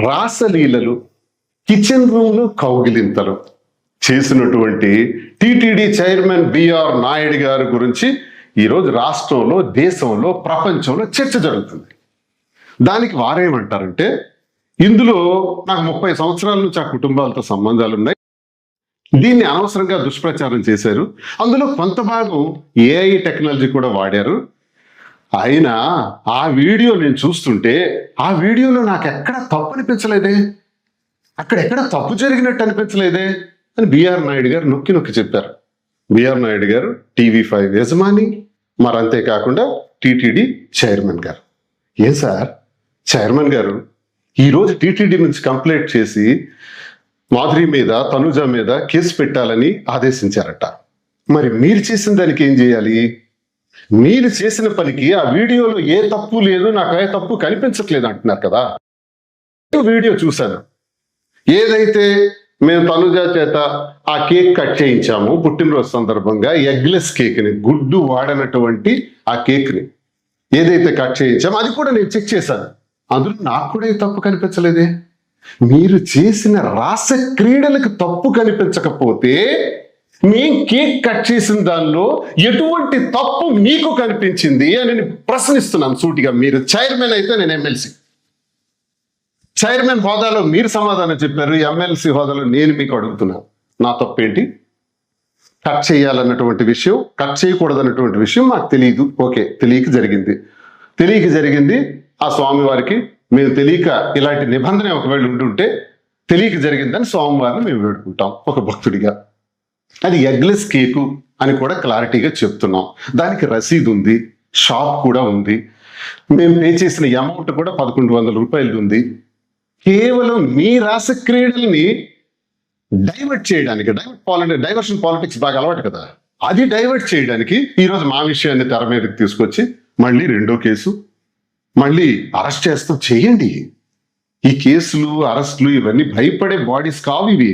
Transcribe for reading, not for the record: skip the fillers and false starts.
రాసలీలలు, kitchen రూమ్లు కౌగిలింతలు చేసినటువంటి TTD chairman BR Naidu గారి గురించి ఈరోజు రాష్ట్రంలో, దేశంలో, ప్రపంచంలో చర్చ జరుగుతుంది. దానికి వారేమంటారంటే, ఇందులో నాకు 30 సంవత్సరాల నుంచి ఆ కుటుంబాలతో సంబంధాలు ఉన్నాయి, దీన్ని అనవసరంగా దుష్ప్రచారం చేశారు, అందులో కొంత భాగం ఏఐ టెక్నాలజీ కూడా వాడారు, అయినా ఆ వీడియో నేను చూస్తుంటే ఆ వీడియోలో నాకు ఎక్కడ తప్పు అనిపించలేదే, అక్కడెక్కడ తప్పు జరిగినట్టు అనిపించలేదే అని బిఆర్ నాయుడు గారు నొక్కి నొక్కి చెప్పారు. బిఆర్ నాయుడు గారు టీవీ5 యజమాని, మరి అంతేకాకుండా టిటిడి చైర్మన్ గారు. ఏం సార్ చైర్మన్ గారు, ఈరోజు టిటిడి నుంచి కంప్లైంట్ చేసి మాధురి మీద, తనుజ మీద కేసు పెట్టాలని ఆదేశించారట. మరి మీరు చేసిన దానికి ఏం చేయాలి? మీరు చేసిన పనికి ఆ వీడియోలో ఏ తప్పు లేదు, నాకు ఏ తప్పు కనిపించట్లేదు అంటున్నారు కదా. వీడియో చూశాను, ఏదైతే మేము తనుజ చేత ఆ కేక్ కట్ చేయించాము పుట్టినరోజు సందర్భంగా, ఎగ్లెస్ కేక్ని, గుడ్డు వాడనటువంటి ఆ కేక్ని ఏదైతే కట్ చేయించామో అది కూడా నేను చెక్ చేశాను, అందులో నాకు కూడా ఏ తప్పు కనిపించలేదే. మీరు చేసిన రాస క్రీడలకు తప్పు కనిపించకపోతే మేం కేక్ కట్ చేసిన దానిలో ఎటువంటి తప్పు మీకు కనిపించింది అని నేను ప్రశ్నిస్తున్నాను సూటిగా. మీరు చైర్మన్ అయితే నేను ఎమ్మెల్సీ. చైర్మన్ హోదాలో మీరు సమాధానం చెప్పారు, ఎమ్మెల్సీ హోదాలో నేను మీకు అడుగుతున్నాను, నా తప్పేంటి? కట్ చేయాలన్నటువంటి విషయం, కట్ చేయకూడదన్నటువంటి విషయం మాకు తెలియదు, ఓకే, తెలియక జరిగింది. ఆ స్వామివారికి మేము తెలియక, ఇలాంటి నిబంధన ఒకవేళ ఉంటుంటే తెలియక జరిగిందని స్వామివారిని మేము వేడుకుంటాం ఒక భక్తుడిగా. అది ఎగ్లెస్ కేకు అని కూడా క్లారిటీగా చెప్తున్నాం, దానికి రసీదు ఉంది, షాప్ కూడా ఉంది, మేము పే చేసిన అమౌంట్ కూడా 1100 రూపాయలు ఉంది. కేవలం మీ రాస క్రీడల్ని డైవర్ట్ చేయడానికి, డైవర్షన్ పాలిటిక్స్ బాగా అలవాటు కదా, అది డైవర్ట్ చేయడానికి ఈరోజు మా విషయాన్ని తెర మీదకి తీసుకొచ్చి మళ్ళీ 2వ కేసు, మళ్ళీ అరెస్ట్ చేస్తాం. చేయండి. ఈ కేసులు, అరెస్టులు ఇవన్నీ భయపడే బాడీస్ కావు ఇవి.